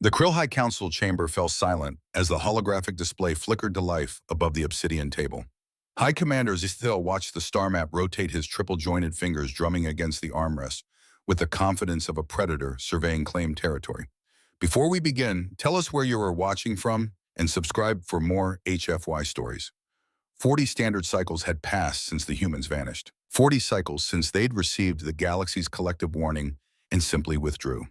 The Krill High Council chamber fell silent as the holographic display flickered to life above the obsidian table. High Commander Zithil watched the star map rotate, his triple-jointed fingers drumming against the armrest with the confidence of a predator surveying claimed territory. Before we begin, tell us where you are watching from and subscribe for more HFY stories. 40 standard cycles had passed since the humans vanished. 40 cycles since they'd received the galaxy's collective warning and simply withdrew.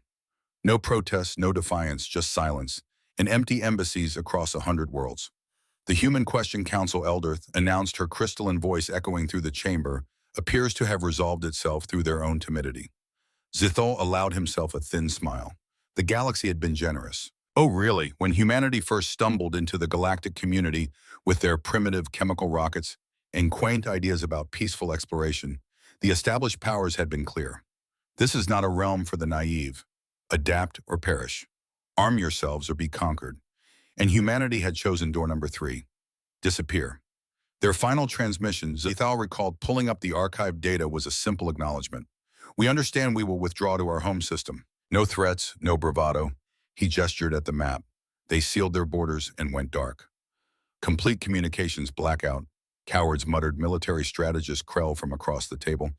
No protests, no defiance, just silence, and empty embassies across 100 worlds. The Human Question Council Elder announced, her crystalline voice echoing through the chamber, appears to have resolved itself through their own timidity. Zithol allowed himself a thin smile. The galaxy had been generous. Oh, really? When humanity first stumbled into the galactic community with their primitive chemical rockets and quaint ideas about peaceful exploration, the established powers had been clear. This is not a realm for the naive. Adapt or perish. Arm yourselves or be conquered. And humanity had chosen door number 3. Disappear. Their final transmission, Zithal recalled, pulling up the archived data, was a simple acknowledgement. We understand, we will withdraw to our home system. No threats, no bravado. He gestured at the map. They sealed their borders and went dark. Complete communications blackout. Cowards, muttered military strategist Krell from across the table.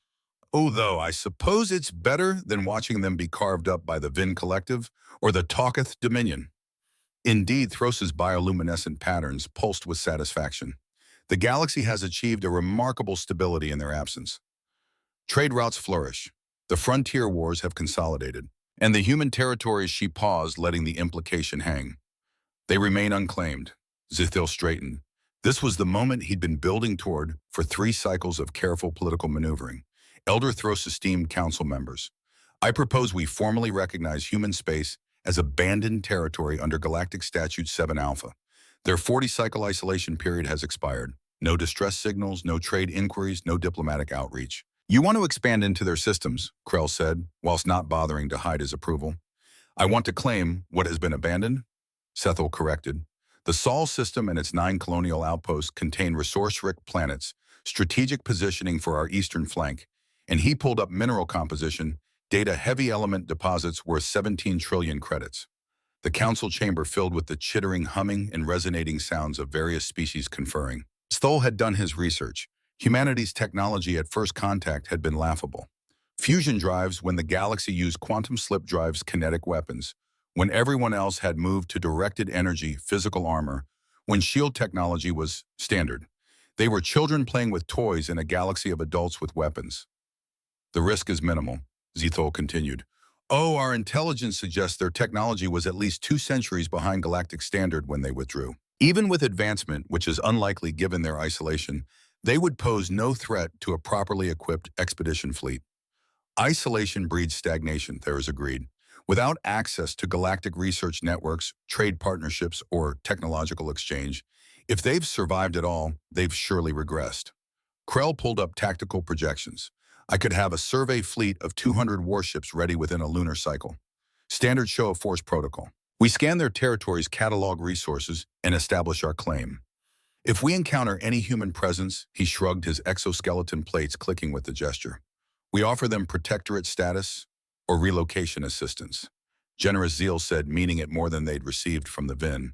Although I suppose it's better than watching them be carved up by the Vin Collective or the Talketh Dominion. Indeed, Thros's bioluminescent patterns pulsed with satisfaction. The galaxy has achieved a remarkable stability in their absence. Trade routes flourish. The frontier wars have consolidated. And the human territories, she paused, letting the implication hang. They remain unclaimed. Zithil straightened. This was the moment he'd been building toward for 3 cycles of careful political maneuvering. Elder Thros esteemed council members, I propose we formally recognize human space as abandoned territory under Galactic Statute 7 Alpha. Their 40-cycle isolation period has expired. No distress signals, no trade inquiries, no diplomatic outreach. You want to expand into their systems, Krell said, whilst not bothering to hide his approval. I want to claim what has been abandoned, Sethel corrected. The Sol system and its 9 colonial outposts contain resource-rich planets, strategic positioning for our eastern flank, and he pulled up mineral composition, data heavy element deposits worth 17 trillion credits. The council chamber filled with the chittering, humming, and resonating sounds of various species conferring. Stoll had done his research. Humanity's technology at first contact had been laughable. Fusion drives when the galaxy used quantum slip drives, kinetic weapons, when everyone else had moved to directed energy, physical armor, when shield technology was standard. They were children playing with toys in a galaxy of adults with weapons. The risk is minimal, Zithol continued. Oh, our intelligence suggests their technology was at least 2 centuries behind galactic standard when they withdrew. Even with advancement, which is unlikely given their isolation, they would pose no threat to a properly equipped expedition fleet. Isolation breeds stagnation, Theros agreed. Without access to galactic research networks, trade partnerships, or technological exchange, if they've survived at all, they've surely regressed. Krell pulled up tactical projections. I could have a survey fleet of 200 warships ready within a lunar cycle. Standard show of force protocol. We scan their territories, catalog resources, and establish our claim. If we encounter any human presence, he shrugged, his exoskeleton plates clicking with the gesture. We offer them protectorate status or relocation assistance. Generous zeal said, meaning it more than they'd received from the Vin.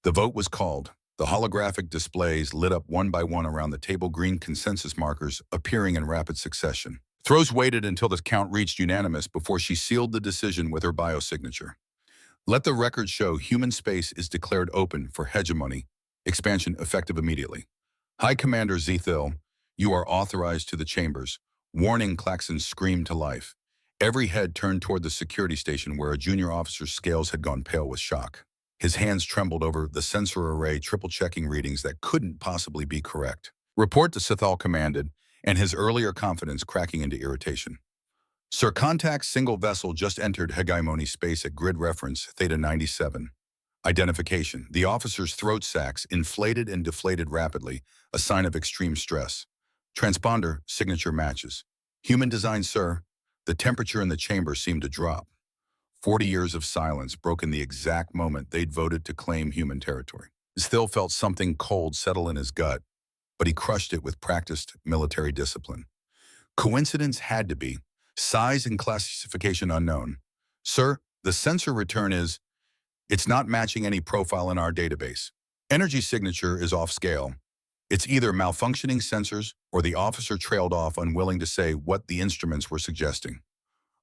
The vote was called. The holographic displays lit up one by one around the table, green consensus markers appearing in rapid succession. Thros waited until the count reached unanimous before she sealed the decision with her biosignature. Let the record show human space is declared open for hegemony, expansion effective immediately. High Commander Zithil, you are authorized to the chambers. Warning, klaxons screamed to life. Every head turned toward the security station where a junior officer's scales had gone pale with shock. His hands trembled over the sensor array, triple-checking readings that couldn't possibly be correct. Report, to Zithal commanded, and his earlier confidence cracking into irritation. Sir, contact single vessel just entered hegemony space at grid reference Theta 97. Identification. The officer's throat sacs inflated and deflated rapidly, a sign of extreme stress. Transponder, signature matches. Human design, sir. The temperature in the chamber seemed to drop. 40 years of silence broke in the exact moment they'd voted to claim human territory. Still felt something cold settle in his gut, but he crushed it with practiced military discipline. Coincidence had to be. Size and classification unknown. Sir, the sensor return is It's not matching any profile in our database. Energy signature is off scale. It's either malfunctioning sensors or the officer trailed off, unwilling to say what the instruments were suggesting.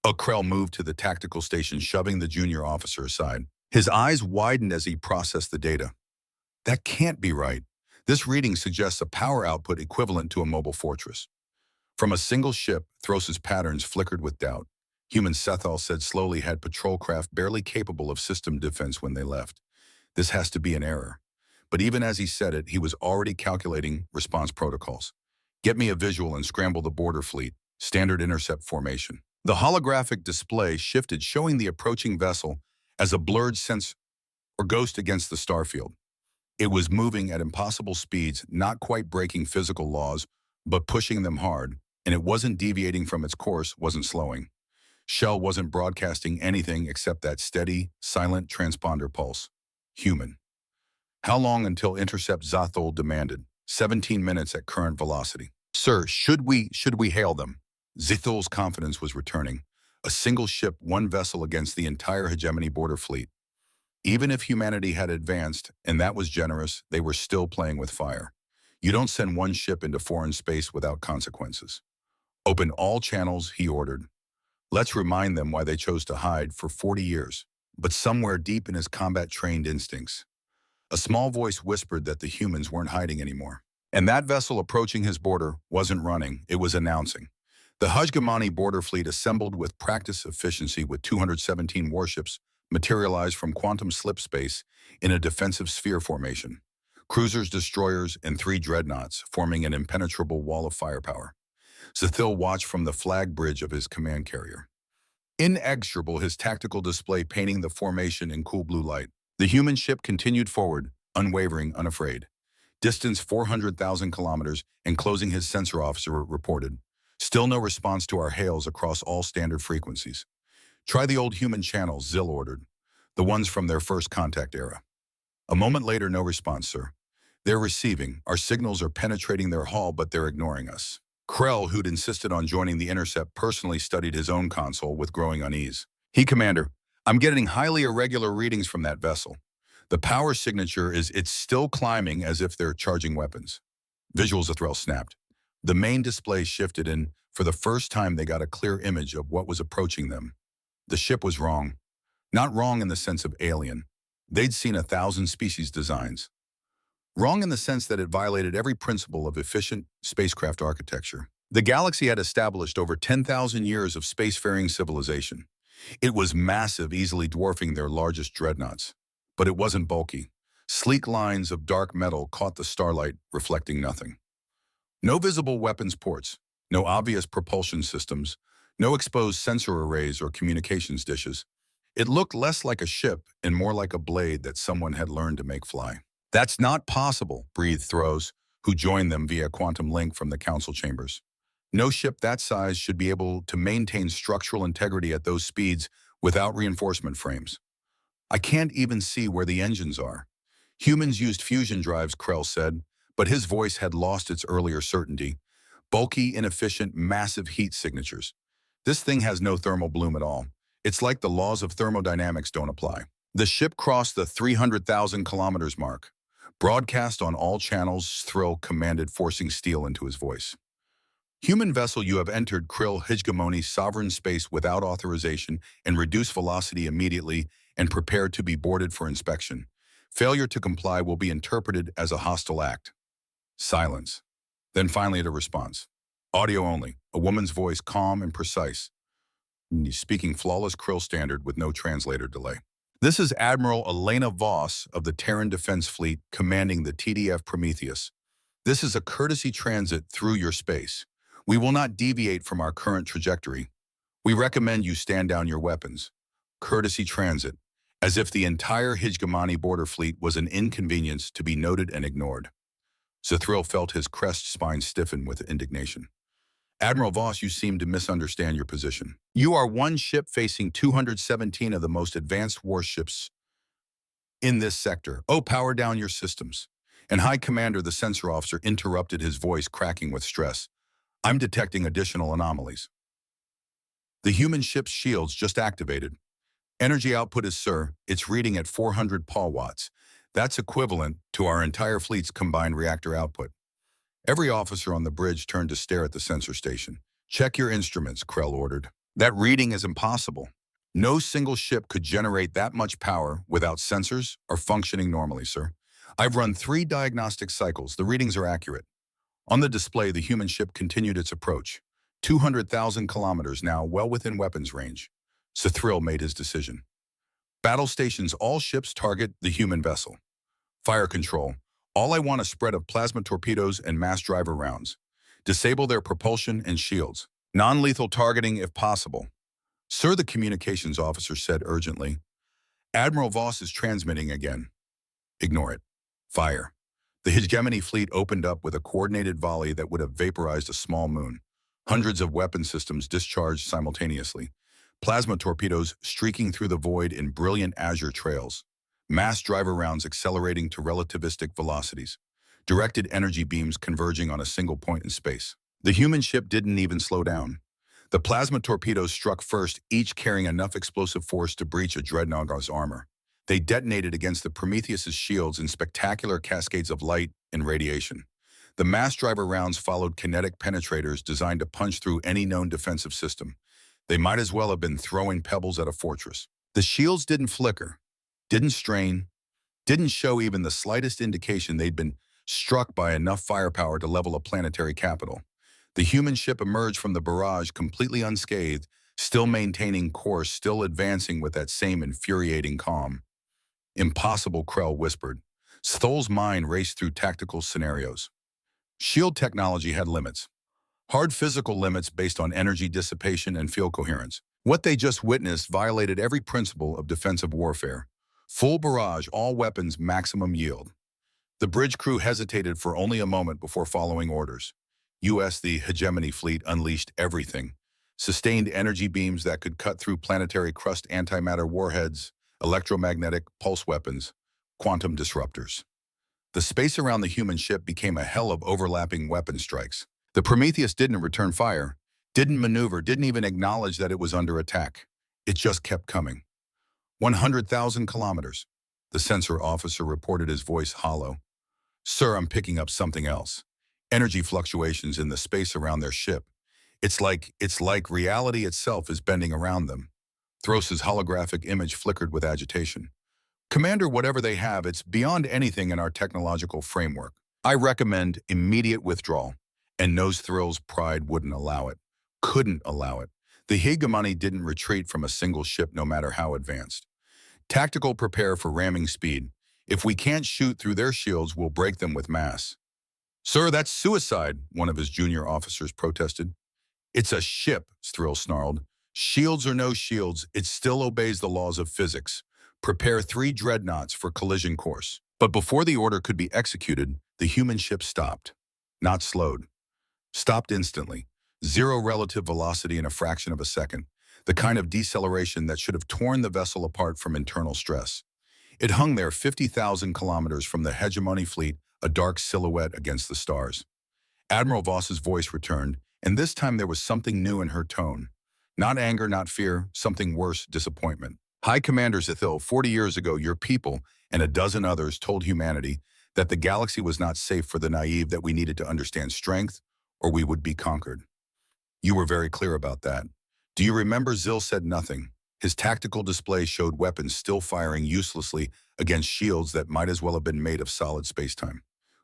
Krell moved to the tactical station, shoving the junior officer aside. His eyes widened as he processed the data. That can't be right. This reading suggests a power output equivalent to a mobile fortress. From a single ship, Thros's patterns flickered with doubt. Human Sethal said slowly had patrol craft barely capable of system defense when they left. This has to be an error. But even as he said it, he was already calculating response protocols. Get me a visual and scramble the border fleet, standard intercept formation. The holographic display shifted, showing the approaching vessel as a blurred sense or ghost against the starfield. It was moving at impossible speeds, not quite breaking physical laws, but pushing them hard, and it wasn't deviating from its course, wasn't slowing. Shell wasn't broadcasting anything except that steady, silent transponder pulse. Human. How long until intercept? Zathol demanded. 17 minutes at current velocity. Sir, should we hail them? Zithol's confidence was returning. A single ship, one vessel against the entire hegemony border fleet. Even if humanity had advanced, and that was generous, they were still playing with fire. You don't send one ship into foreign space without consequences. Open all channels, he ordered. Let's remind them why they chose to hide for 40 years. But somewhere deep in his combat-trained instincts, a small voice whispered that the humans weren't hiding anymore. And that vessel approaching his border wasn't running, it was announcing. The hegemony border fleet, assembled with practice efficiency with 217 warships, materialized from quantum slip space in a defensive sphere formation. Cruisers, destroyers, and 3 dreadnoughts, forming an impenetrable wall of firepower. Zathil watched from the flag bridge of his command carrier. Inexorable, his tactical display painting the formation in cool blue light. The human ship continued forward, unwavering, unafraid. Distance 400,000 kilometers, and closing, his sensor officer reported. Still no response to our hails across all standard frequencies. Try the old human channels, Zill ordered. The ones from their first contact era. A moment later, no response, sir. They're receiving. Our signals are penetrating their hull, but they're ignoring us. Krell, who'd insisted on joining the intercept, personally studied his own console with growing unease. Commander, I'm getting highly irregular readings from that vessel. The power signature it's still climbing as if they're charging weapons. Visuals of Threll snapped. The main display shifted, and for the first time they got a clear image of what was approaching them. The ship was wrong. Not wrong in the sense of alien. They'd seen 1,000 species designs. Wrong in the sense that it violated every principle of efficient spacecraft architecture. The galaxy had established over 10,000 years of spacefaring civilization. It was massive, easily dwarfing their largest dreadnoughts. But it wasn't bulky. Sleek lines of dark metal caught the starlight, reflecting nothing. No visible weapons ports, no obvious propulsion systems, no exposed sensor arrays or communications dishes. It looked less like a ship and more like a blade that someone had learned to make fly. That's not possible, breathed Thros, who joined them via quantum link from the council chambers. No ship that size should be able to maintain structural integrity at those speeds without reinforcement frames. I can't even see where the engines are. Humans used fusion drives, Krell said, but his voice had lost its earlier certainty. Bulky, inefficient, massive heat signatures. This thing has no thermal bloom at all. It's like the laws of thermodynamics don't apply. The ship crossed the 300,000 kilometers mark. Broadcast on all channels, Thrill commanded, forcing steel into his voice. Human vessel, you have entered Krill hegemony sovereign space without authorization and reduce velocity immediately and prepare to be boarded for inspection. Failure to comply will be interpreted as a hostile act. Silence. Then finally a response. Audio only, a woman's voice, calm and precise. Speaking flawless Krill standard with no translator delay. This is Admiral Elena Voss of the Terran Defense Fleet commanding the TDF Prometheus. This is a courtesy transit through your space. We will not deviate from our current trajectory. We recommend you stand down your weapons. Courtesy transit, as if the entire hegemony border fleet was an inconvenience to be noted and ignored. Zithril felt his crest spine stiffen with indignation. Admiral Voss, you seem to misunderstand your position. You are one ship facing 217 of the most advanced warships in this sector. Oh, power down your systems. And High Commander, the sensor officer, interrupted, his voice cracking with stress. I'm detecting additional anomalies. The human ship's shields just activated. Energy output is, sir, it's reading at 400 paw watts. That's equivalent to our entire fleet's combined reactor output. Every officer on the bridge turned to stare at the sensor station. Check your instruments, Krell ordered. That reading is impossible. No single ship could generate that much power without sensors or functioning normally, sir. I've run 3 diagnostic cycles. The readings are accurate. On the display, the human ship continued its approach. 200,000 kilometers now, well within weapons range. Thrill made his decision. Battle stations, all ships target the human vessel. Fire control. All I want a spread of plasma torpedoes and mass driver rounds. Disable their propulsion and shields. Non-lethal targeting if possible. Sir, the communications officer said urgently. Admiral Voss is transmitting again. Ignore it. Fire. The hegemony fleet opened up with a coordinated volley that would have vaporized a small moon. Hundreds of weapon systems discharged simultaneously. Plasma torpedoes streaking through the void in brilliant azure trails. Mass driver rounds accelerating to relativistic velocities. Directed energy beams converging on a single point in space. The human ship didn't even slow down. The plasma torpedoes struck first, each carrying enough explosive force to breach a dreadnought's armor. They detonated against the Prometheus's shields in spectacular cascades of light and radiation. The mass driver rounds followed kinetic penetrators designed to punch through any known defensive system. They might as well have been throwing pebbles at a fortress. The shields didn't flicker, didn't strain, didn't show even the slightest indication they'd been struck by enough firepower to level a planetary capital. The human ship emerged from the barrage completely unscathed, still maintaining course, still advancing with that same infuriating calm. Impossible, Krell whispered. Stol's mind raced through tactical scenarios. Shield technology had limits. Hard physical limits based on energy dissipation and field coherence. What they just witnessed violated every principle of defensive warfare. Full barrage, all weapons, maximum yield. The bridge crew hesitated for only a moment before following orders. The hegemony fleet unleashed everything. Sustained energy beams that could cut through planetary crust antimatter warheads, electromagnetic pulse weapons, quantum disruptors. The space around the human ship became a hell of overlapping weapon strikes. The Prometheus didn't return fire, didn't maneuver, didn't even acknowledge that it was under attack. It just kept coming. 100,000 kilometers. The sensor officer reported, his voice hollow. Sir, I'm picking up something else. Energy fluctuations in the space around their ship. It's like reality itself is bending around them. Thros's holographic image flickered with agitation. Commander, whatever they have, it's beyond anything in our technological framework. I recommend immediate withdrawal. And Thrill's pride wouldn't allow it. Couldn't allow it. The hegemony didn't retreat from a single ship no matter how advanced. Tactical, prepare for ramming speed. If we can't shoot through their shields, we'll break them with mass. Sir, that's suicide, one of his junior officers protested. It's a ship, Thrill snarled. Shields or no shields, it still obeys the laws of physics. Prepare 3 dreadnoughts for collision course. But before the order could be executed, the human ship stopped. Not slowed. Stopped instantly. Zero relative velocity in a fraction of a second. The kind of deceleration that should have torn the vessel apart from internal stress. It hung there 50,000 kilometers from the hegemony fleet, a dark silhouette against the stars. Admiral Voss's voice returned, and this time there was something new in her tone. Not anger, not fear, something worse, disappointment. High Commander Zithil, 40 years ago, your people and a dozen others told humanity that the galaxy was not safe for the naive, that we needed to understand strength or we would be conquered. You were very clear about that. Do you remember? Zil said nothing. His tactical display showed weapons still firing uselessly against shields that might as well have been made of solid spacetime.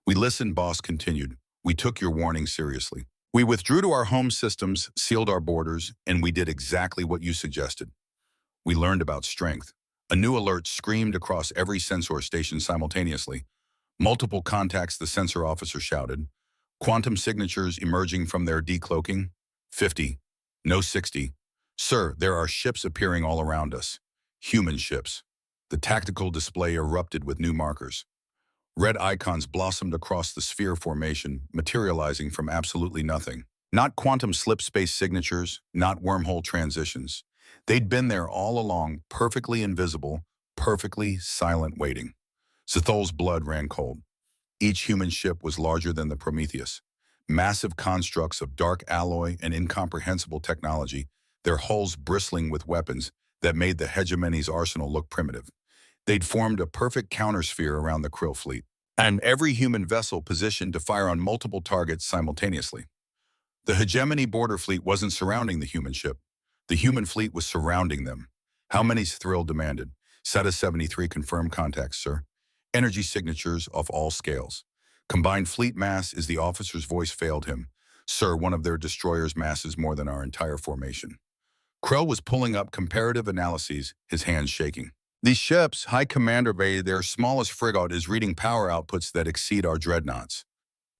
We listened, Boss continued. We took your warning seriously. We withdrew to our home systems, sealed our borders, and we did exactly what you suggested. We learned about strength. A new alert screamed across every sensor station simultaneously. Multiple contacts, the sensor officer shouted. Quantum signatures emerging from their decloaking. 50. No 60. Sir, there are ships appearing all around us. Human ships. The tactical display erupted with new markers. Red icons blossomed across the sphere formation, materializing from absolutely nothing. Not quantum slip space signatures, not wormhole transitions. They'd been there all along, perfectly invisible, perfectly silent, waiting. Zithol's blood ran cold. Each human ship was larger than the Prometheus. Massive constructs of dark alloy and incomprehensible technology, their hulls bristling with weapons that made the hegemony's arsenal look primitive. They'd formed a perfect countersphere around the Krill fleet, and every human vessel positioned to fire on multiple targets simultaneously. The hegemony border fleet wasn't surrounding the human ship. The human fleet was surrounding them. How many's Thrill demanded? SETA 73 confirmed contacts, sir. Energy signatures of all scales. Combined fleet mass is the officer's voice failed him. Sir, one of their destroyers masses more than our entire formation. Krell was pulling up comparative analyses, his hands shaking. These ships, High Commander Bay, their smallest frigate is reading power outputs that exceed our dreadnoughts.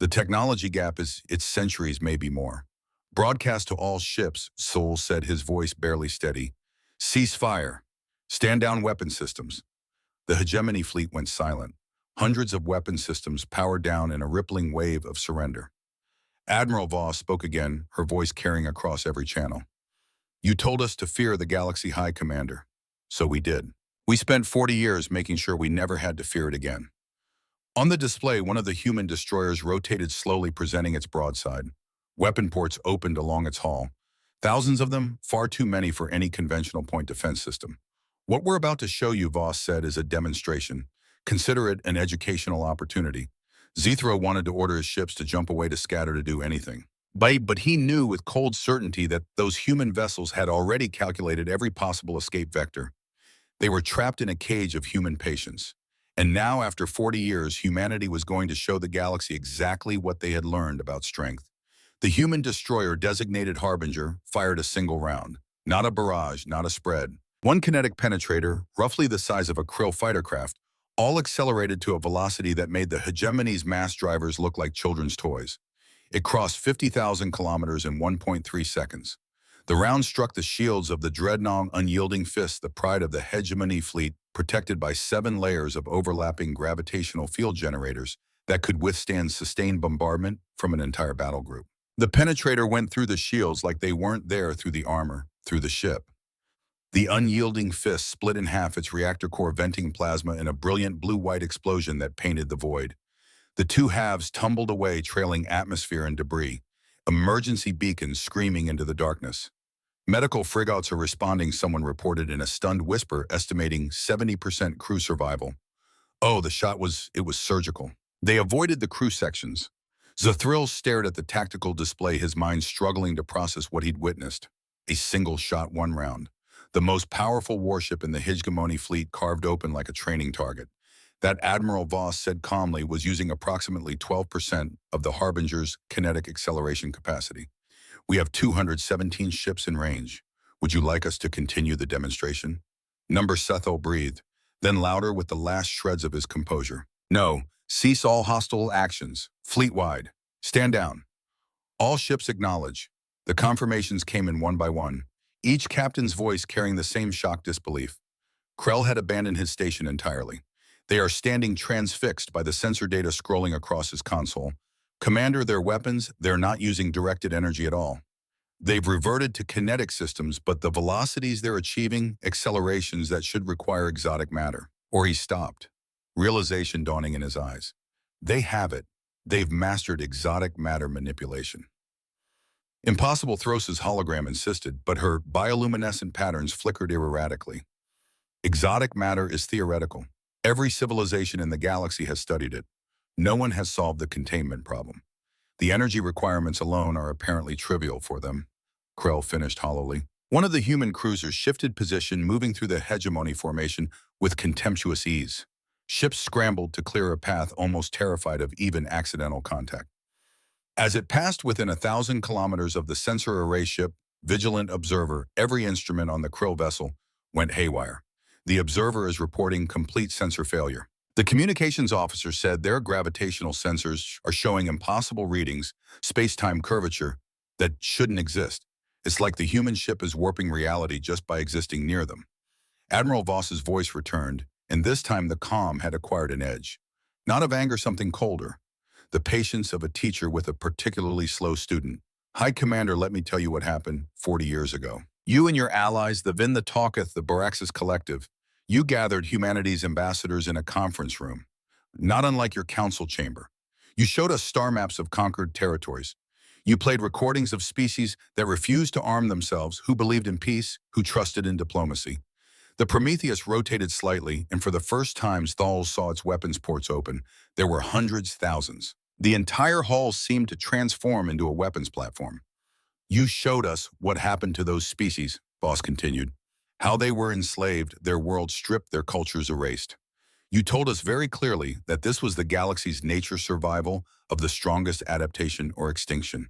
The technology gap is its centuries, maybe more. Broadcast to all ships, Soul said, his voice barely steady. Cease fire. Stand down weapon systems. The hegemony fleet went silent. Hundreds of weapon systems powered down in a rippling wave of surrender. Admiral Voss spoke again, her voice carrying across every channel. You told us to fear the Galaxy High Commander. So we did. We spent 40 years making sure we never had to fear it again. On the display, one of the human destroyers rotated slowly, presenting its broadside. Weapon ports opened along its hull. Thousands of them, far too many for any conventional point defense system. What we're about to show you, Voss said, is a demonstration. Consider it an educational opportunity. Zethro wanted to order his ships to jump away, to scatter, to do anything. But he knew with cold certainty that those human vessels had already calculated every possible escape vector. They were trapped in a cage of human patience. And now, after 40 years, humanity was going to show the galaxy exactly what they had learned about strength. The human destroyer, designated Harbinger, fired a single round. Not a barrage, not a spread. One kinetic penetrator, roughly the size of a Krill fighter craft, all accelerated to a velocity that made the hegemony's mass drivers look like children's toys. It crossed 50,000 kilometers in 1.3 seconds. The round struck the shields of the dreadnought unyielding fist, the pride of the hegemony fleet, protected by 7 layers of overlapping gravitational field generators that could withstand sustained bombardment from an entire battle group. The penetrator went through the shields like they weren't there, through the armor, through the ship. The unyielding fist split in half, its reactor core venting plasma in a brilliant blue-white explosion that painted the void. The two halves tumbled away, trailing atmosphere and debris, emergency beacons screaming into the darkness. Medical frigates are responding, someone reported in a stunned whisper, estimating 70% crew survival. Oh, the shot was surgical. They avoided the crew sections. Zethrill stared at the tactical display, his mind struggling to process what he'd witnessed. A single shot, one round. The most powerful warship in the hegemony fleet carved open like a training target. That Admiral Voss said calmly was using approximately 12% of the Harbinger's kinetic acceleration capacity. We have 217 ships in range. Would you like us to continue the demonstration? Number Sethel breathed, then louder with the last shreds of his composure. No, cease all hostile actions, fleet-wide. Stand down. All ships acknowledge. The confirmations came in one by one, each captain's voice carrying the same shocked disbelief. Krell had abandoned his station entirely. They are standing transfixed by the sensor data scrolling across his console. Commander, their weapons, they're not using directed energy at all. They've reverted to kinetic systems, but the velocities they're achieving, accelerations that should require exotic matter. Or he stopped, realization dawning in his eyes. They have it. They've mastered exotic matter manipulation. Impossible, Thros's hologram insisted, but her bioluminescent patterns flickered erratically. Exotic matter is theoretical. Every civilization in the galaxy has studied it. No one has solved the containment problem. The energy requirements alone are apparently trivial for them, Krell finished hollowly. One of the human cruisers shifted position, moving through the hegemony formation with contemptuous ease. Ships scrambled to clear a path, almost terrified of even accidental contact. As it passed within 1,000 kilometers of the sensor array ship, Vigilant Observer, every instrument on the Krill vessel, went haywire. The observer is reporting complete sensor failure. The communications officer said their gravitational sensors are showing impossible readings, space-time curvature, that shouldn't exist. It's like the human ship is warping reality just by existing near them. Admiral Voss's voice returned, and this time the calm had acquired an edge. Not of anger, something colder. The patience of a teacher with a particularly slow student. High Commander, let me tell you what happened 40 years ago. You and your allies, the Vin, the Talketh, the Baraxis Collective, you gathered humanity's ambassadors in a conference room, not unlike your council chamber. You showed us star maps of conquered territories. You played recordings of species that refused to arm themselves, who believed in peace, who trusted in diplomacy. The Prometheus rotated slightly, and for the first time Thal saw its weapons ports open. There were hundreds, thousands. The entire hull seemed to transform into a weapons platform. You showed us what happened to those species, Voss continued. How they were enslaved, their world stripped, their cultures erased. You told us very clearly that this was the galaxy's nature survival of the strongest adaptation or extinction.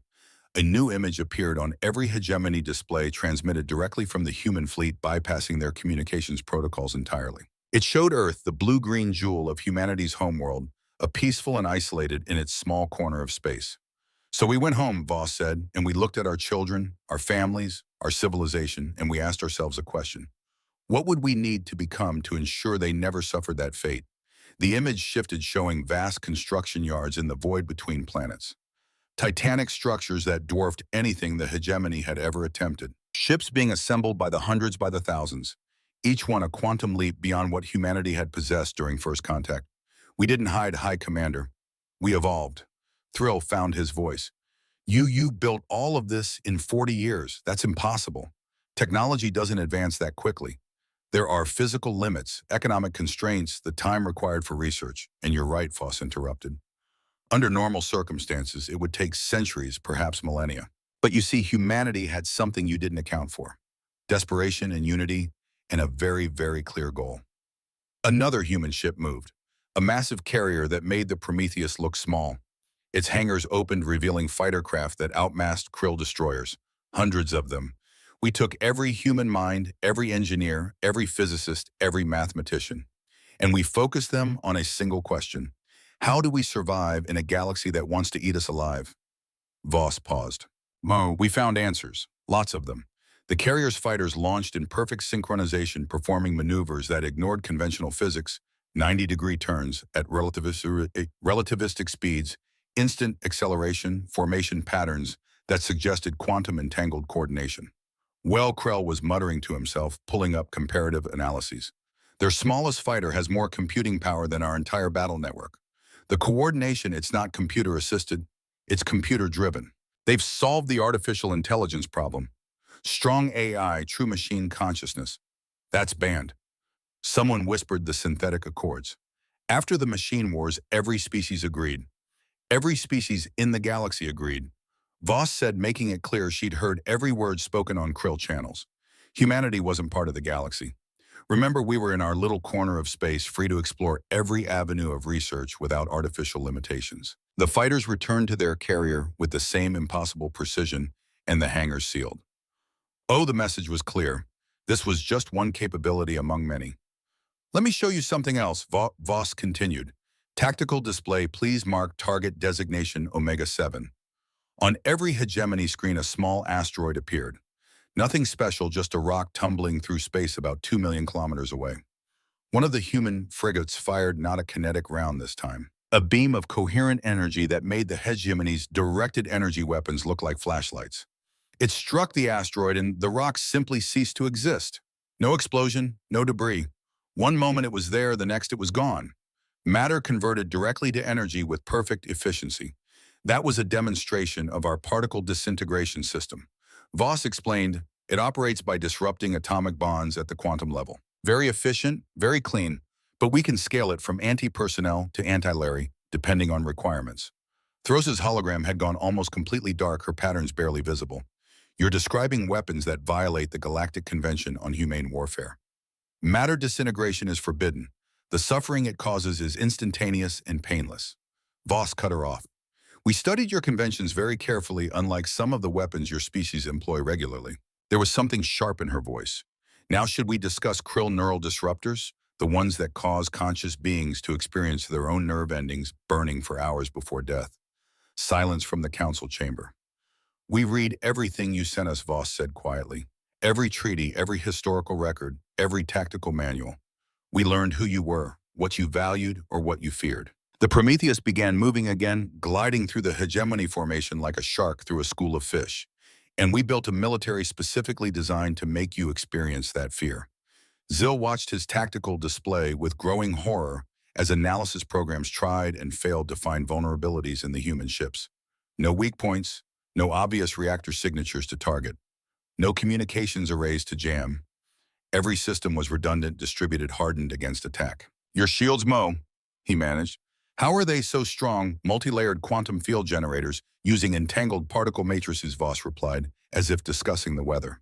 A new image appeared on every hegemony display transmitted directly from the human fleet, bypassing their communications protocols entirely. It showed Earth, the blue-green jewel of humanity's homeworld, a peaceful and isolated in its small corner of space. So we went home, Voss said, and we looked at our children, our families, our civilization, and we asked ourselves a question. What would we need to become to ensure they never suffered that fate? The image shifted, showing vast construction yards in the void between planets. Titanic structures that dwarfed anything the hegemony had ever attempted. Ships being assembled by the hundreds, by the thousands, each one a quantum leap beyond what humanity had possessed during first contact. We didn't hide, High Commander. We evolved. Thrill found his voice. You built all of this in 40 years. That's impossible. Technology doesn't advance that quickly. There are physical limits, economic constraints, the time required for research. And you're right, Voss interrupted. Under normal circumstances, it would take centuries, perhaps millennia. But you see, humanity had something you didn't account for. Desperation and unity, and a very, very clear goal. Another human ship moved, a massive carrier that made the Prometheus look small. Its hangars opened, revealing fighter craft that outmassed Krill destroyers, hundreds of them. We took every human mind, every engineer, every physicist, every mathematician, and we focused them on a single question. How do we survive in a galaxy that wants to eat us alive? Voss paused. We found answers, lots of them. The carrier's fighters launched in perfect synchronization, performing maneuvers that ignored conventional physics, 90-degree turns at relativistic speeds, instant acceleration, formation patterns that suggested quantum entangled coordination. Well, Krell was muttering to himself, pulling up comparative analyses. Their smallest fighter has more computing power than our entire battle network. The coordination, it's not computer-assisted, it's computer-driven. They've solved the artificial intelligence problem. Strong AI, true machine consciousness. That's banned. Someone whispered the synthetic accords. After the machine wars, every species agreed. Every species in the galaxy agreed. Voss said, making it clear she'd heard every word spoken on Krill channels. Humanity wasn't part of the galaxy. Remember, we were in our little corner of space, free to explore every avenue of research without artificial limitations. The fighters returned to their carrier with the same impossible precision, and the hangars sealed. Oh, the message was clear. This was just one capability among many. Let me show you something else, Voss continued. Tactical display, please mark target designation Omega-7. On every hegemony screen, a small asteroid appeared. Nothing special, just a rock tumbling through space about 2 million kilometers away. One of the human frigates fired not a kinetic round this time. A beam of coherent energy that made the hegemony's directed energy weapons look like flashlights. It struck the asteroid and the rock simply ceased to exist. No explosion, no debris. One moment it was there, the next it was gone. Matter converted directly to energy with perfect efficiency. That was a demonstration of our particle disintegration system. Voss explained, it operates by disrupting atomic bonds at the quantum level. Very efficient, very clean, but we can scale it from anti-personnel to anti-Larry, depending on requirements. Thros's hologram had gone almost completely dark, her patterns barely visible. You're describing weapons that violate the Galactic Convention on Humane Warfare. Matter disintegration is forbidden. The suffering it causes is instantaneous and painless. Voss cut her off. We studied your conventions very carefully, unlike some of the weapons your species employ regularly. There was something sharp in her voice. Now should we discuss Krill neural disruptors, the ones that cause conscious beings to experience their own nerve endings burning for hours before death? Silence from the council chamber. We read everything you sent us, Voss said quietly. Every treaty, every historical record, every tactical manual. We learned who you were, what you valued, or what you feared. The Prometheus began moving again, gliding through the hegemony formation like a shark through a school of fish. And we built a military specifically designed to make you experience that fear. Zill watched his tactical display with growing horror as analysis programs tried and failed to find vulnerabilities in the human ships. No weak points, no obvious reactor signatures to target, no communications arrays to jam. Every system was redundant, distributed, hardened against attack. Your shields, Mo, he managed. How are they so strong? Multi-layered quantum field generators using entangled particle matrices, Voss replied, as if discussing the weather.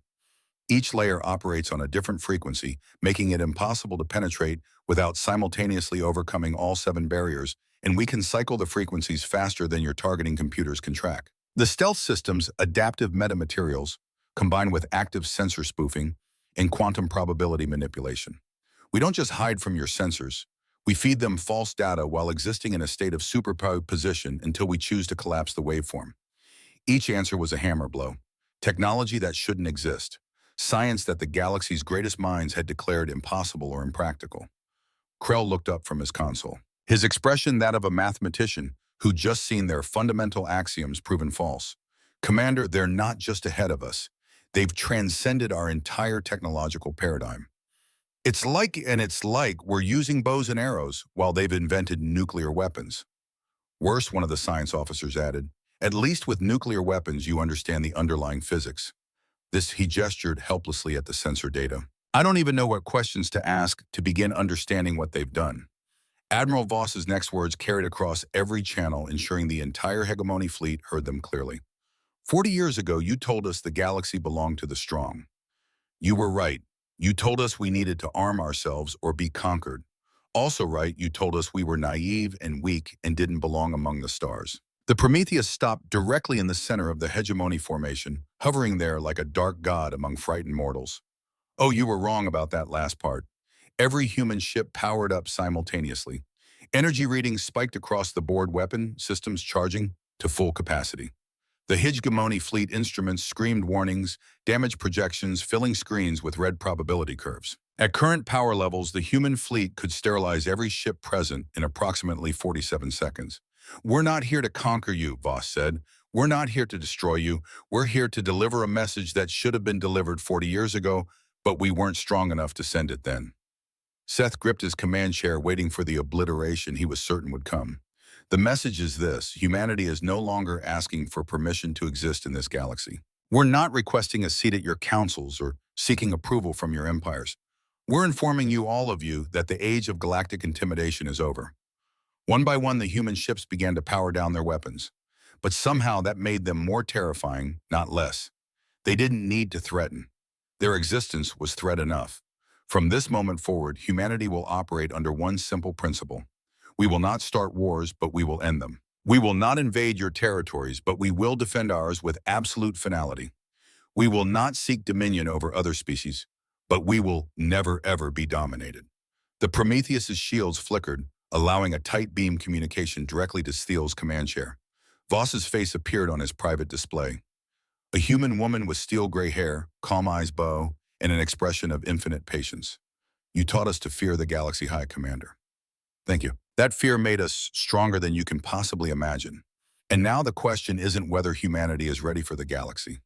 Each layer operates on a different frequency, making it impossible to penetrate without simultaneously overcoming all 7 barriers, and we can cycle the frequencies faster than your targeting computers can track. The stealth system's adaptive metamaterials, combined with active sensor spoofing and quantum probability manipulation. We don't just hide from your sensors. We feed them false data while existing in a state of superposition until we choose to collapse the waveform. Each answer was a hammer blow. Technology that shouldn't exist. Science that the galaxy's greatest minds had declared impossible or impractical. Krell looked up from his console. His expression that of a mathematician who'd just seen their fundamental axioms proven false. Commander, they're not just ahead of us. They've transcended our entire technological paradigm. It's like we're using bows and arrows while they've invented nuclear weapons. Worse, one of the science officers added, at least with nuclear weapons you understand the underlying physics. He gestured helplessly at the sensor data. I don't even know what questions to ask to begin understanding what they've done. Admiral Voss's next words carried across every channel, ensuring the entire hegemony fleet heard them clearly. 40 years ago, you told us the galaxy belonged to the strong. You were right. You told us we needed to arm ourselves or be conquered. Also right, you told us we were naive and weak and didn't belong among the stars. The Prometheus stopped directly in the center of the hegemony formation, hovering there like a dark god among frightened mortals. Oh, you were wrong about that last part. Every human ship powered up simultaneously. Energy readings spiked across the board, weapon systems charging to full capacity. The hegemony fleet instruments screamed warnings, damage projections, filling screens with red probability curves. At current power levels, the human fleet could sterilize every ship present in approximately 47 seconds. We're not here to conquer you, Voss said. We're not here to destroy you. We're here to deliver a message that should have been delivered 40 years ago, but we weren't strong enough to send it then. Seth gripped his command chair, waiting for the obliteration he was certain would come. The message is this: humanity is no longer asking for permission to exist in this galaxy. We're not requesting a seat at your councils or seeking approval from your empires. We're informing you, all of you, that the age of galactic intimidation is over. One by one, the human ships began to power down their weapons. But somehow that made them more terrifying, not less. They didn't need to threaten. Their existence was threat enough. From this moment forward, humanity will operate under one simple principle. We will not start wars, but we will end them. We will not invade your territories, but we will defend ours with absolute finality. We will not seek dominion over other species, but we will never ever be dominated. The Prometheus's shields flickered, allowing a tight beam communication directly to Steele's command chair. Voss's face appeared on his private display. A human woman with steel-gray hair, calm eyes, bow, and an expression of infinite patience. You taught us to fear the Galaxy High Commander. Thank you. That fear made us stronger than you can possibly imagine. And now the question isn't whether humanity is ready for the galaxy.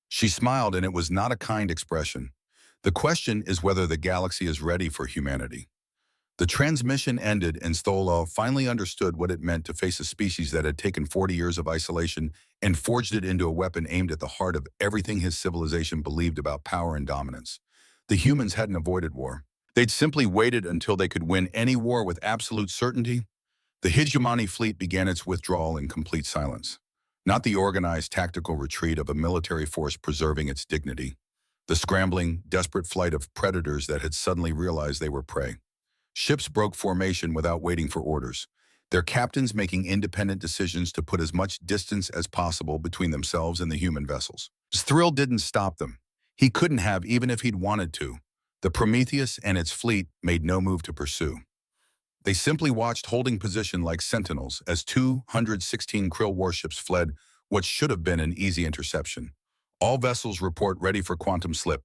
She smiled, and it was not a kind expression. The question is whether the galaxy is ready for humanity. The transmission ended, and Stolov finally understood what it meant to face a species that had taken 40 years of isolation and forged it into a weapon aimed at the heart of everything his civilization believed about power and dominance. The humans hadn't avoided war. They'd simply waited until they could win any war with absolute certainty. The hegemony fleet began its withdrawal in complete silence. Not the organized tactical retreat of a military force preserving its dignity. The scrambling, desperate flight of predators that had suddenly realized they were prey. Ships broke formation without waiting for orders, their captains making independent decisions to put as much distance as possible between themselves and the human vessels. His thrill didn't stop them. He couldn't have, even if he'd wanted to. The Prometheus and its fleet made no move to pursue. They simply watched, holding position like sentinels, as 216 Krill warships fled what should have been an easy interception. All vessels report ready for quantum slip,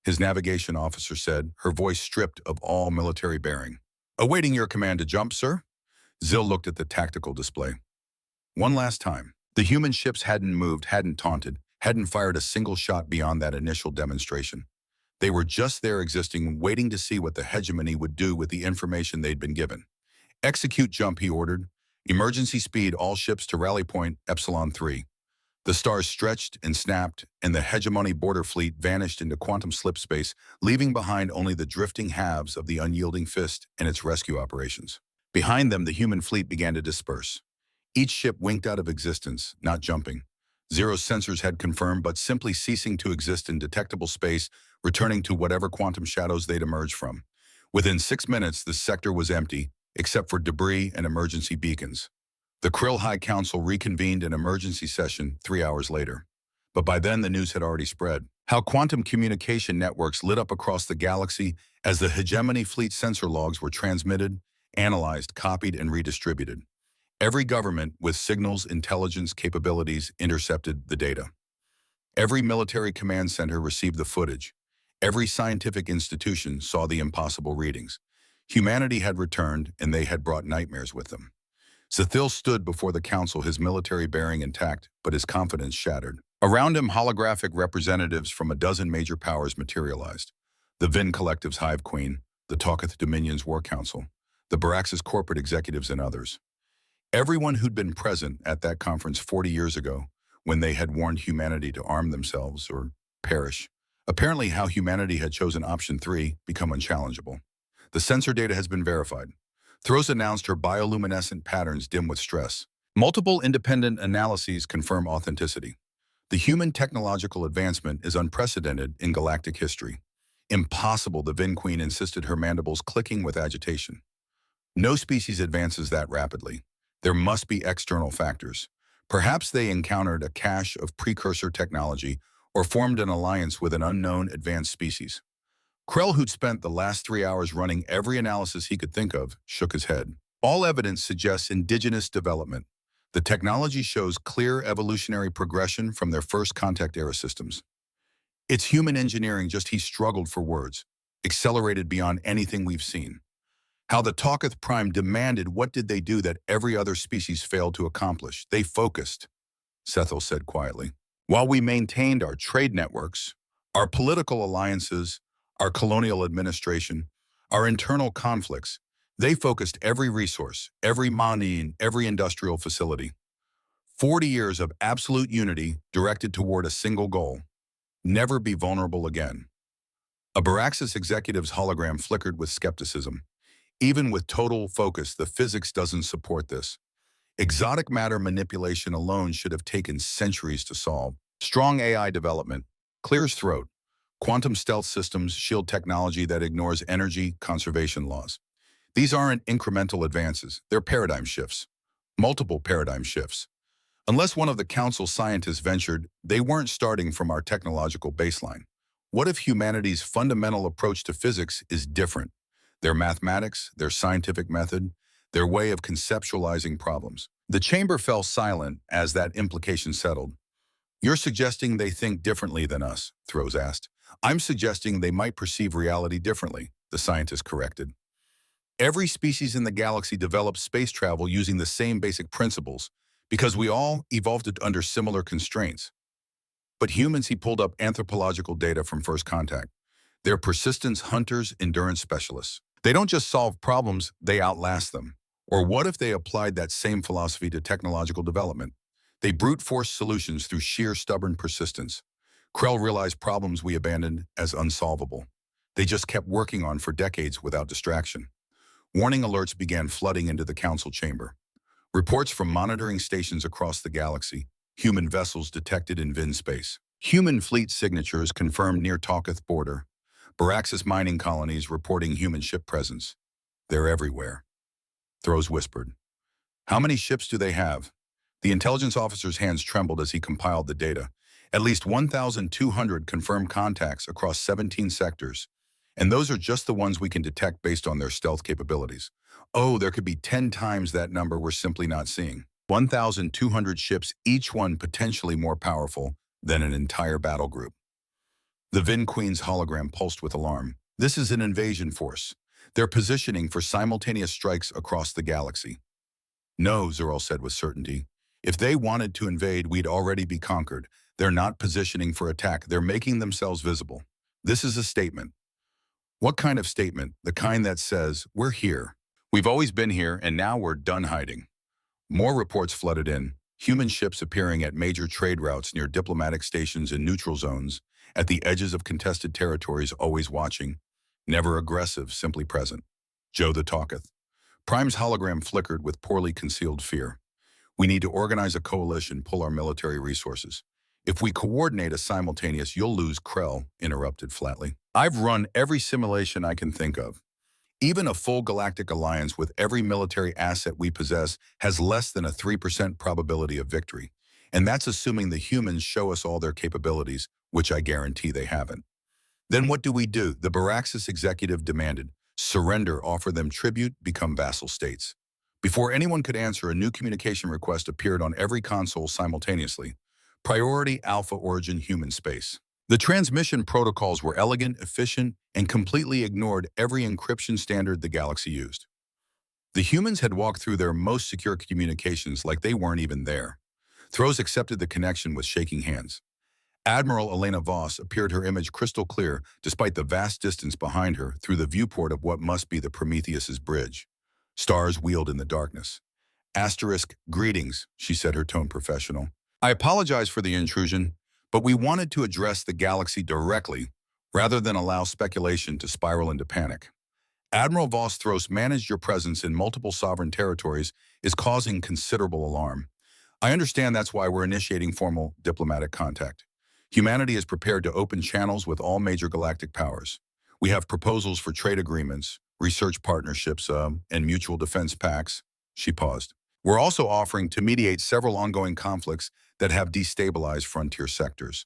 his navigation officer said, her voice stripped of all military bearing. Awaiting your command to jump, sir? Zill looked at the tactical display. One last time. The human ships hadn't moved, hadn't taunted, hadn't fired a single shot beyond that initial demonstration. They were just there, existing, waiting to see what the hegemony would do with the information they'd been given. Execute jump, he ordered. Emergency speed, all ships to rally point Epsilon 3. The stars stretched and snapped, and the hegemony border fleet vanished into quantum slip space, leaving behind only the drifting halves of the unyielding fist and its rescue operations. Behind them, the human fleet began to disperse. Each ship winked out of existence, not jumping. Zero's sensors had confirmed, but simply ceasing to exist in detectable space, returning to whatever quantum shadows they'd emerged from. Within 6 minutes, the sector was empty, except for debris and emergency beacons. The Krill High Council reconvened an emergency session 3 hours later. But by then, the news had already spread. How quantum communication networks lit up across the galaxy as the hegemony fleet sensor logs were transmitted, analyzed, copied, and redistributed. Every government with signals intelligence capabilities intercepted the data. Every military command center received the footage. Every scientific institution saw the impossible readings. Humanity had returned, and they had brought nightmares with them. Zathil stood before the council, his military bearing intact, but his confidence shattered. Around him, holographic representatives from a dozen major powers materialized. The Vin Collective's Hive Queen, the Talketh Dominion's War Council, the Barax's corporate executives, and others. Everyone who'd been present at that conference 40 years ago, when they had warned humanity to arm themselves or perish. Apparently, how humanity had chosen option 3 become unchallengeable. The sensor data has been verified. Thros announced her bioluminescent patterns dim with stress. Multiple independent analyses confirm authenticity. The human technological advancement is unprecedented in galactic history. Impossible, the Vin Queen insisted, her mandibles clicking with agitation. No species advances that rapidly. There must be external factors. Perhaps they encountered a cache of precursor technology or formed an alliance with an unknown advanced species. Krell, who'd spent the last 3 hours running every analysis he could think of, shook his head. All evidence suggests indigenous development. The technology shows clear evolutionary progression from their first contact era systems. It's human engineering, just he struggled for words, accelerated beyond anything we've seen. How the Talketh Prime demanded, what did they do that every other species failed to accomplish? They focused, Sethel said quietly. While we maintained our trade networks, our political alliances, our colonial administration, our internal conflicts, they focused every resource, every money, every industrial facility. 40 years of absolute unity directed toward a single goal: never be vulnerable again. A Baraxis executive's hologram flickered with skepticism. Even with total focus, the physics doesn't support this. Exotic matter manipulation alone should have taken centuries to solve. Strong AI development, clears throat, quantum stealth systems, shield technology that ignores energy conservation laws. These aren't incremental advances, they're paradigm shifts. Multiple paradigm shifts. Unless one of the council scientists ventured, they weren't starting from our technological baseline. What if humanity's fundamental approach to physics is different? Their mathematics, their scientific method, their way of conceptualizing problems. The chamber fell silent as that implication settled. You're suggesting they think differently than us, Thros asked. I'm suggesting they might perceive reality differently, the scientist corrected. Every species in the galaxy develops space travel using the same basic principles because we all evolved it under similar constraints. But humans, he pulled up anthropological data from first contact. They're persistence hunters, endurance specialists. They don't just solve problems, they outlast them. Or what if they applied that same philosophy to technological development? They brute force solutions through sheer stubborn persistence. Krell realized problems we abandoned as unsolvable. They just kept working on for decades without distraction. Warning alerts began flooding into the council chamber. Reports from monitoring stations across the galaxy, human vessels detected in Vin space. Human fleet signatures confirmed near Talketh border. Baraxis mining colonies reporting human ship presence. They're everywhere. Thros whispered. How many ships do they have? The intelligence officer's hands trembled as he compiled the data. At least 1,200 confirmed contacts across 17 sectors. And those are just the ones we can detect based on their stealth capabilities. Oh, there could be 10 times that number we're simply not seeing. 1,200 ships, each one potentially more powerful than an entire battle group. The Vin Queen's hologram pulsed with alarm. This is an invasion force. They're positioning for simultaneous strikes across the galaxy. No, Zerol said with certainty. If they wanted to invade, we'd already be conquered. They're not positioning for attack. They're making themselves visible. This is a statement. What kind of statement? The kind that says, we're here. We've always been here, and now we're done hiding. More reports flooded in. Human ships appearing at major trade routes near diplomatic stations and neutral zones, at the edges of contested territories, always watching, never aggressive, simply present. Joe the Talketh. Prime's hologram flickered with poorly concealed fear. We need to organize a coalition, pull our military resources. If we coordinate a simultaneous, you'll lose, Krell interrupted flatly. I've run every simulation I can think of. Even a full galactic alliance with every military asset we possess has less than a 3% probability of victory. And that's assuming the humans show us all their capabilities, which I guarantee they haven't. Then what do? The Baraxis executive demanded. Surrender, offer them tribute, become vassal states. Before anyone could answer, a new communication request appeared on every console simultaneously. Priority Alpha Origin Human Space. The transmission protocols were elegant, efficient, and completely ignored every encryption standard the galaxy used. The humans had walked through their most secure communications like they weren't even there. Thros accepted the connection with shaking hands. Admiral Elena Voss appeared, her image crystal clear despite the vast distance behind her, through the viewport of what must be the Prometheus's bridge. Stars wheeled in the darkness. Asterisk, greetings, she said, her tone professional. I apologize for the intrusion, but we wanted to address the galaxy directly rather than allow speculation to spiral into panic. Admiral Voss, Thros managed your presence in multiple sovereign territories is causing considerable alarm. I understand that's why we're initiating formal diplomatic contact. Humanity is prepared to open channels with all major galactic powers. We have proposals for trade agreements, research partnerships, and mutual defense pacts. She paused. We're also offering to mediate several ongoing conflicts that have destabilized frontier sectors.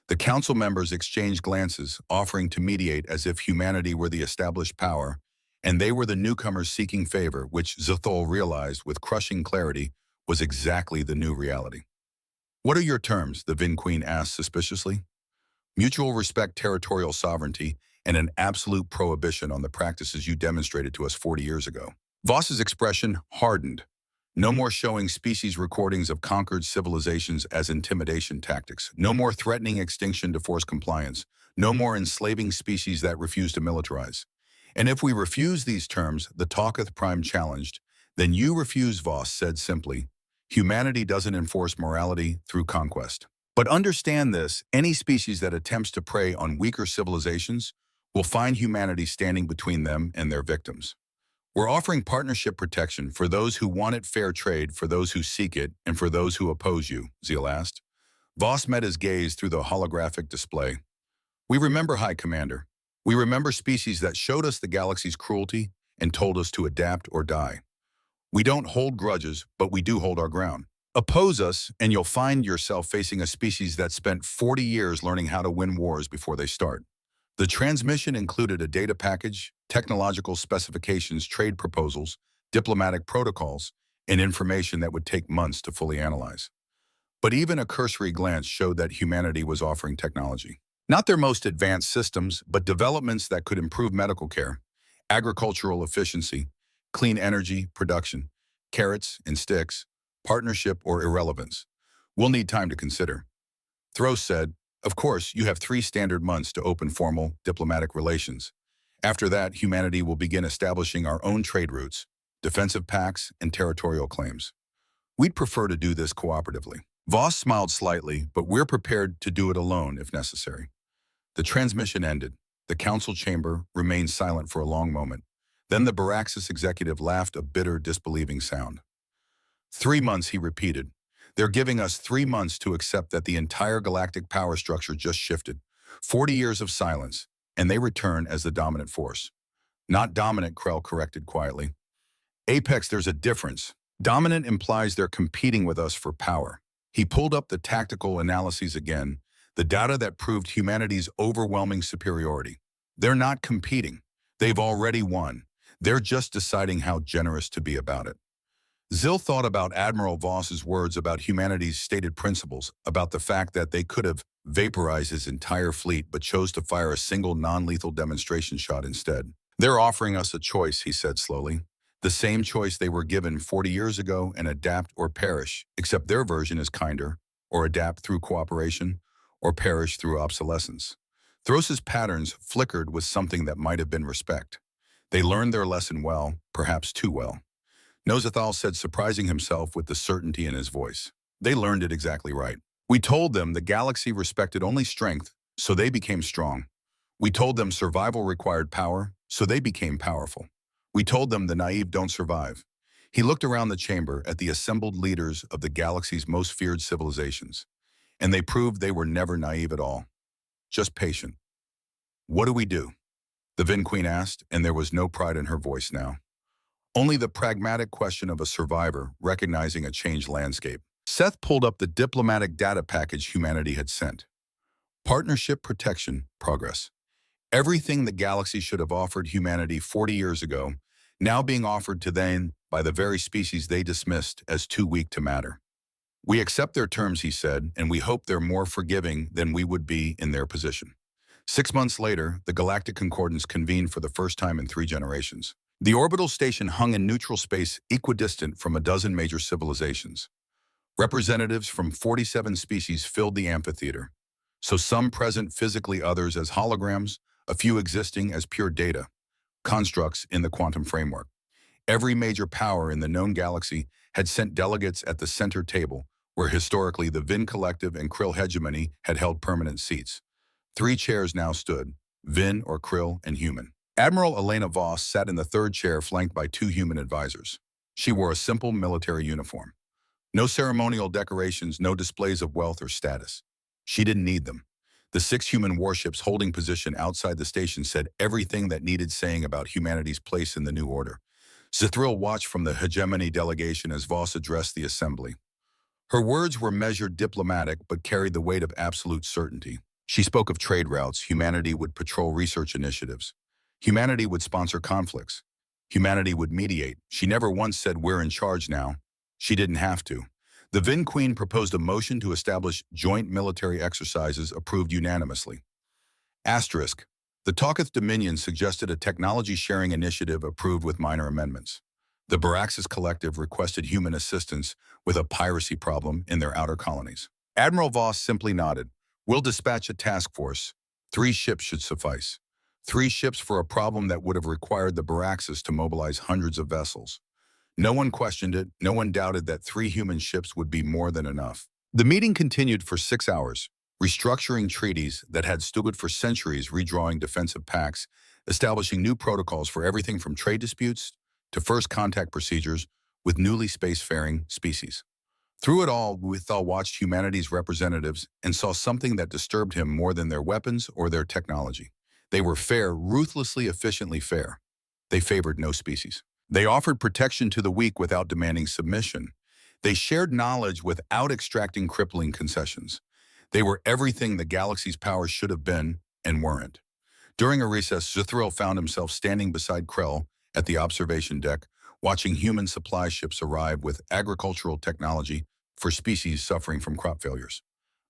The council members exchanged glances, offering to mediate as if humanity were the established power, and they were the newcomers seeking favor, which Zathol realized with crushing clarity was exactly the new reality. What are your terms? The Vin Queen asked suspiciously. Mutual respect, territorial sovereignty, and an absolute prohibition on the practices you demonstrated to us 40 years ago. Voss's expression hardened. No more showing species recordings of conquered civilizations as intimidation tactics. No more threatening extinction to force compliance. No more enslaving species that refuse to militarize. And if we refuse these terms, the Talketh Prime challenged, then you refuse, Voss said simply. Humanity doesn't enforce morality through conquest. But understand this, any species that attempts to prey on weaker civilizations will find humanity standing between them and their victims. We're offering partnership protection for those who want it, fair trade for those who seek it, and for those who oppose you, Zeal asked. Voss met his gaze through the holographic display. We remember, High Commander. We remember species that showed us the galaxy's cruelty and told us to adapt or die. We don't hold grudges, but we do hold our ground. Oppose us, and you'll find yourself facing a species that spent 40 years learning how to win wars before they start. The transmission included a data package, technological specifications, trade proposals, diplomatic protocols, and information that would take months to fully analyze. But even a cursory glance showed that humanity was offering technology. Not their most advanced systems, but developments that could improve medical care, agricultural efficiency, clean energy production, carrots and sticks, partnership or irrelevance. We'll need time to consider. Thros said, of course, you have 3 standard months to open formal diplomatic relations. After that, humanity will begin establishing our own trade routes, defensive pacts, and territorial claims. We'd prefer to do this cooperatively. Voss smiled slightly, but we're prepared to do it alone if necessary. The transmission ended. The council chamber remained silent for a long moment. Then the Baraxis executive laughed, a bitter, disbelieving sound. 3 months, he repeated. They're giving us 3 months to accept that the entire galactic power structure just shifted. 40 years of silence, and they return as the dominant force. Not dominant, Krell corrected quietly. Apex, there's a difference. Dominant implies they're competing with us for power. He pulled up the tactical analyses again, the data that proved humanity's overwhelming superiority. They're not competing. They've already won. They're just deciding how generous to be about it. Zil thought about Admiral Voss's words about humanity's stated principles, about the fact that they could have vaporized his entire fleet but chose to fire a single non-lethal demonstration shot instead. They're offering us a choice, he said slowly. The same choice they were given 40 years ago, and adapt or perish, except their version is kinder, or adapt through cooperation, or perish through obsolescence. Thros's patterns flickered with something that might have been respect. They learned their lesson well, perhaps too well. Nozathal said, surprising himself with the certainty in his voice. They learned it exactly right. We told them the galaxy respected only strength, so they became strong. We told them survival required power, so they became powerful. We told them the naive don't survive. He looked around the chamber at the assembled leaders of the galaxy's most feared civilizations, and they proved they were never naive at all, just patient. What do we do? The Vin Queen asked, and there was no pride in her voice now. Only the pragmatic question of a survivor recognizing a changed landscape. Seth pulled up the diplomatic data package humanity had sent. Partnership, protection, progress. Everything the galaxy should have offered humanity 40 years ago, now being offered to them by the very species they dismissed as too weak to matter. We accept their terms, he said, and we hope they're more forgiving than we would be in their position. 6 months later, the Galactic Concordance convened for the first time in 3 generations. The orbital station hung in neutral space equidistant from a dozen major civilizations. Representatives from 47 species filled the amphitheater, so some present physically, others as holograms, a few existing as pure data, constructs in the quantum framework. Every major power in the known galaxy had sent delegates at the center table, where historically the Vin Collective and Krill hegemony had held permanent seats. 3 chairs now stood, Vin or Krill and human. Admiral Elena Voss sat in the 3rd chair flanked by 2 human advisors. She wore a simple military uniform. No ceremonial decorations, no displays of wealth or status. She didn't need them. The 6 human warships holding position outside the station said everything that needed saying about humanity's place in the new order. Zithril watched from the hegemony delegation as Voss addressed the assembly. Her words were measured, diplomatic, but carried the weight of absolute certainty. She spoke of trade routes. Humanity would patrol research initiatives. Humanity would sponsor conflicts. Humanity would mediate. She never once said, "We're in charge now." She didn't have to. The Vin Queen proposed a motion to establish joint military exercises approved unanimously. Asterisk. The Talketh Dominion suggested a technology-sharing initiative approved with minor amendments. The Baraxis Collective requested human assistance with a piracy problem in their outer colonies. Admiral Voss simply nodded. "We'll dispatch a task force. 3 ships should suffice. 3 ships for a problem that would have required the Baraxis to mobilize hundreds of vessels." No one questioned it. No one doubted that 3 human ships would be more than enough. The meeting continued for 6 hours, restructuring treaties that had stood for centuries, redrawing defensive pacts, establishing new protocols for everything from trade disputes to first contact procedures with newly spacefaring species. Through it all, Withal watched humanity's representatives and saw something that disturbed him more than their weapons or their technology. They were fair, ruthlessly, efficiently fair. They favored no species. They offered protection to the weak without demanding submission. They shared knowledge without extracting crippling concessions. They were everything the galaxy's powers should have been and weren't. During a recess, Zithril found himself standing beside Krell at the observation deck, watching human supply ships arrive with agricultural technology for species suffering from crop failures.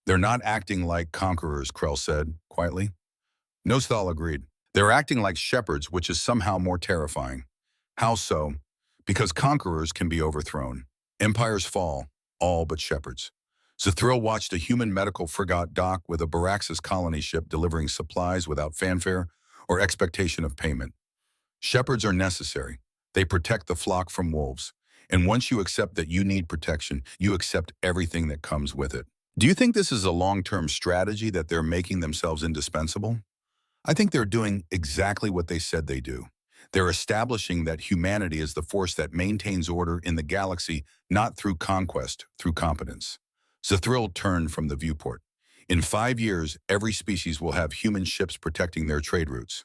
"They're not acting like conquerors," Krell said quietly. Nostal agreed. "They're acting like shepherds, which is somehow more terrifying." "How so?" "Because conquerors can be overthrown. Empires fall, all but shepherds." Zithril watched a human medical frigate dock with a Baraxis colony ship delivering supplies without fanfare or expectation of payment. Shepherds are necessary. They protect the flock from wolves. And once you accept that you need protection, you accept everything that comes with it. Do you think this is a long-term strategy, that they're making themselves indispensable? I think they're doing exactly what they said they do. They're establishing that humanity is the force that maintains order in the galaxy, not through conquest, through competence. Zithril turned from the viewport. In 5 years, every species will have human ships protecting their trade routes.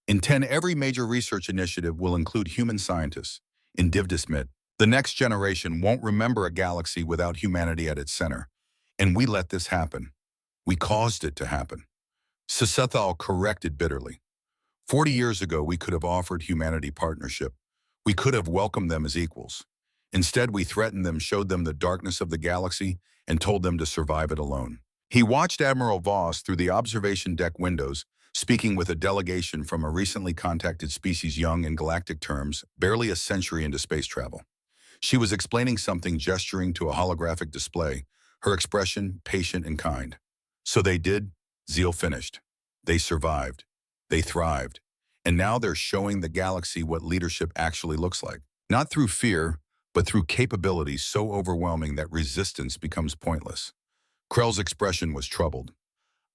In 10, every major research initiative will include human scientists. In Divdismit, the next generation won't remember a galaxy without humanity at its center. And we let this happen. We caused it to happen. Sisethal corrected bitterly. 40 years ago, we could have offered humanity partnership. We could have welcomed them as equals. Instead, we threatened them, showed them the darkness of the galaxy, and told them to survive it alone. He watched Admiral Voss through the observation deck windows, speaking with a delegation from a recently contacted species young in galactic terms, barely a century into space travel. She was explaining something, gesturing to a holographic display, her expression patient and kind. So they did. Zeal finished. They survived. They thrived. And now they're showing the galaxy what leadership actually looks like. Not through fear, but through capabilities so overwhelming that resistance becomes pointless. Krell's expression was troubled.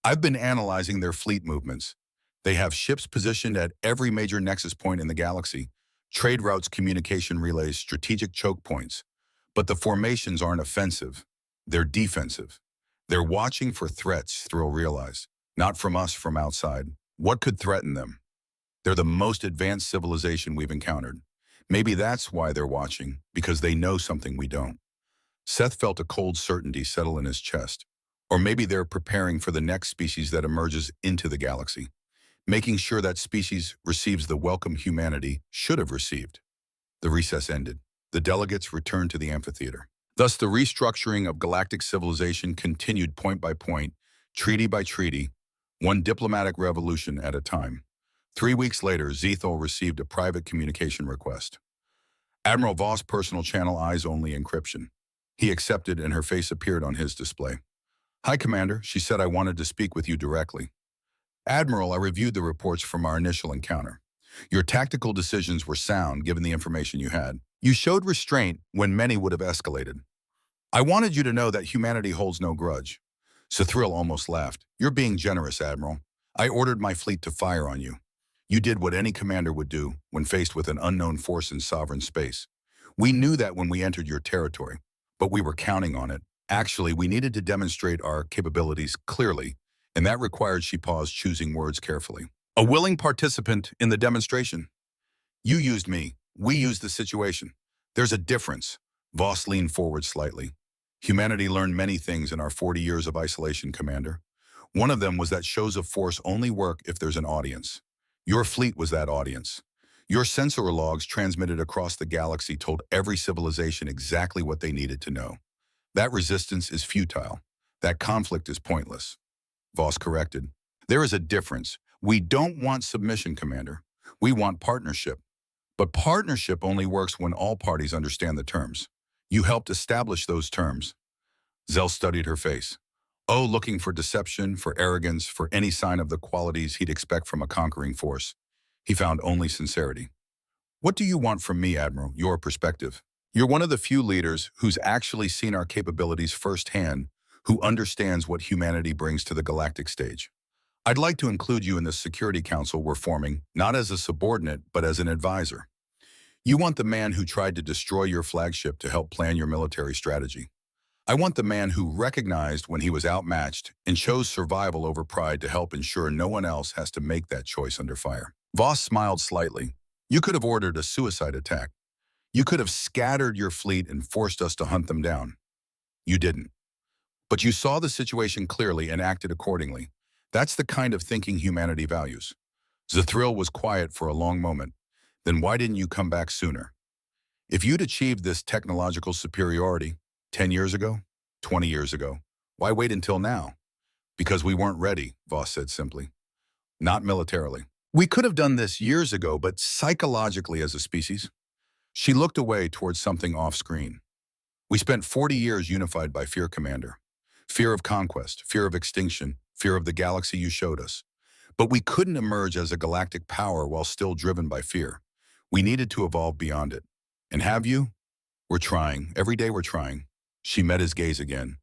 I've been analyzing their fleet movements. They have ships positioned at every major nexus point in the galaxy, trade routes, communication relays, strategic choke points. But the formations aren't offensive. They're defensive. They're watching for threats, Thrill realized. Not from us, from outside. What could threaten them? They're the most advanced civilization we've encountered. Maybe that's why they're watching, because they know something we don't. Seth felt a cold certainty settle in his chest. Or maybe they're preparing for the next species that emerges into the galaxy, making sure that species receives the welcome humanity should have received. The recess ended. The delegates returned to the amphitheater. Thus, the restructuring of galactic civilization continued point by point, treaty by treaty, one diplomatic revolution at a time. 3 weeks later, Zethal received a private communication request. Admiral Voss' personal channel eyes-only encryption. He accepted and her face appeared on his display. "Hi, Commander," she said, "I wanted to speak with you directly." "Admiral, I reviewed the reports from our initial encounter. Your tactical decisions were sound given the information you had. You showed restraint when many would have escalated. I wanted you to know that humanity holds no grudge." Thrill almost laughed. "You're being generous, Admiral. I ordered my fleet to fire on you. You did what any commander would do when faced with an unknown force in sovereign space. We knew that when we entered your territory, but we were counting on it. Actually, we needed to demonstrate our capabilities clearly, and that required," she paused, choosing words carefully, "a willing participant in the demonstration. You used me. We used the situation. There's a difference." Voss leaned forward slightly. "Humanity learned many things in our 40 years of isolation, Commander. One of them was that shows of force only work if there's an audience. Your fleet was that audience. Your sensor logs transmitted across the galaxy told every civilization exactly what they needed to know. That resistance is futile. That conflict is pointless." Voss corrected. "There is a difference. We don't want submission, Commander. We want partnership. But partnership only works when all parties understand the terms. You helped establish those terms." Zell studied her face. Oh, looking for deception, for arrogance, for any sign of the qualities he'd expect from a conquering force. He found only sincerity. "What do you want from me, Admiral? Your perspective. You're one of the few leaders who's actually seen our capabilities firsthand, who understands what humanity brings to the galactic stage. I'd like to include you in the Security Council we're forming, not as a subordinate, but as an advisor. You want the man who tried to destroy your flagship to help plan your military strategy. I want the man who recognized when he was outmatched and chose survival over pride to help ensure no one else has to make that choice under fire." Voss smiled slightly. "You could have ordered a suicide attack. You could have scattered your fleet and forced us to hunt them down. You didn't. But you saw the situation clearly and acted accordingly. That's the kind of thinking humanity values." Zethrill was quiet for a long moment. "Then why didn't you come back sooner? If you'd achieved this technological superiority 10 years ago, 20 years ago, why wait until now?" "Because we weren't ready," Voss said simply. "Not militarily. We could have done this years ago, but psychologically as a species." She looked away towards something off-screen. "We spent 40 years unified by fear, Commander. Fear of conquest, fear of extinction, fear of the galaxy you showed us. But we couldn't emerge as a galactic power while still driven by fear. We needed to evolve beyond it. And have you? We're trying. Every day we're trying." She met his gaze again.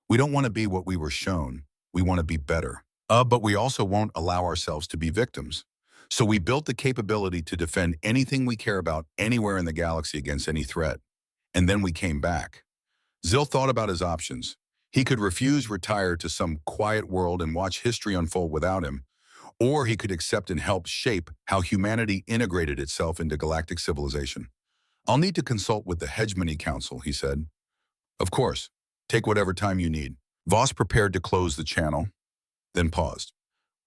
"We don't want to be what we were shown. We want to be better. But we also won't allow ourselves to be victims. So we built the capability to defend anything we care about anywhere in the galaxy against any threat. And then we came back." Zill thought about his options. He could refuse, retire to some quiet world and watch history unfold without him, or he could accept and help shape how humanity integrated itself into galactic civilization. "I'll need to consult with the Hegemony Council," he said. "Of course. Take whatever time you need." Voss prepared to close the channel, then paused.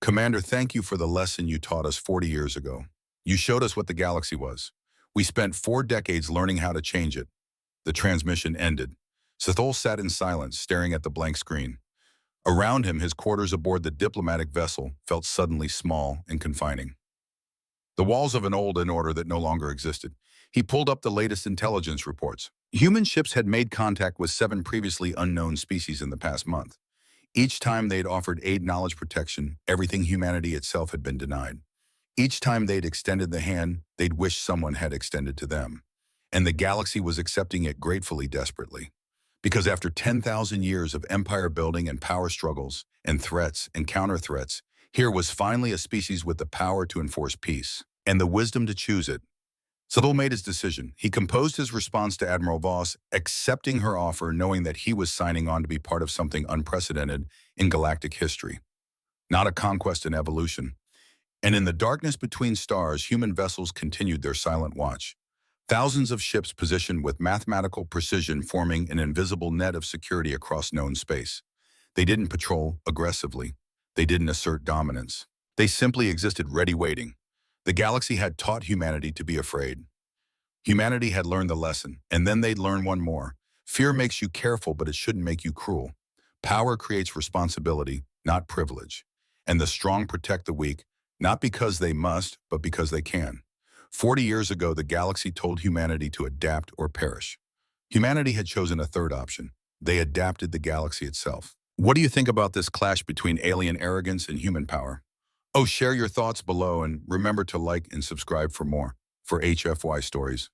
"Commander, thank you for the lesson you taught us 40 years ago. You showed us what the galaxy was. We spent 4 decades learning how to change it." The transmission ended. Sethol sat in silence, staring at the blank screen. Around him, his quarters aboard the diplomatic vessel felt suddenly small and confining. The walls of an old order that no longer existed. He pulled up the latest intelligence reports. Human ships had made contact with 7 previously unknown species in the past month. Each time they'd offered aid, knowledge, protection, everything humanity itself had been denied. Each time they'd extended the hand they'd wished someone had extended to them. and the galaxy was accepting it gratefully, desperately. Because after 10,000 years of empire building and power struggles, and threats and counter-threats, here was finally a species with the power to enforce peace, and the wisdom to choose it. Sybil made his decision. He composed his response to Admiral Voss, accepting her offer, knowing that he was signing on to be part of something unprecedented in galactic history. Not a conquest in evolution. And in the darkness between stars, human vessels continued their silent watch. Thousands of ships positioned with mathematical precision, forming an invisible net of security across known space. They didn't patrol aggressively. They didn't assert dominance. They simply existed, ready, waiting. The galaxy had taught humanity to be afraid. Humanity had learned the lesson, and then they'd learn one more. Fear makes you careful, but it shouldn't make you cruel. Power creates responsibility, not privilege. And the strong protect the weak, not because they must, but because they can. 40 years ago, the galaxy told humanity to adapt or perish. Humanity had chosen a third option. They adapted the galaxy itself. What do you think about this clash between alien arrogance and human power? Oh, share your thoughts below and remember to like and subscribe for more. For HFY stories.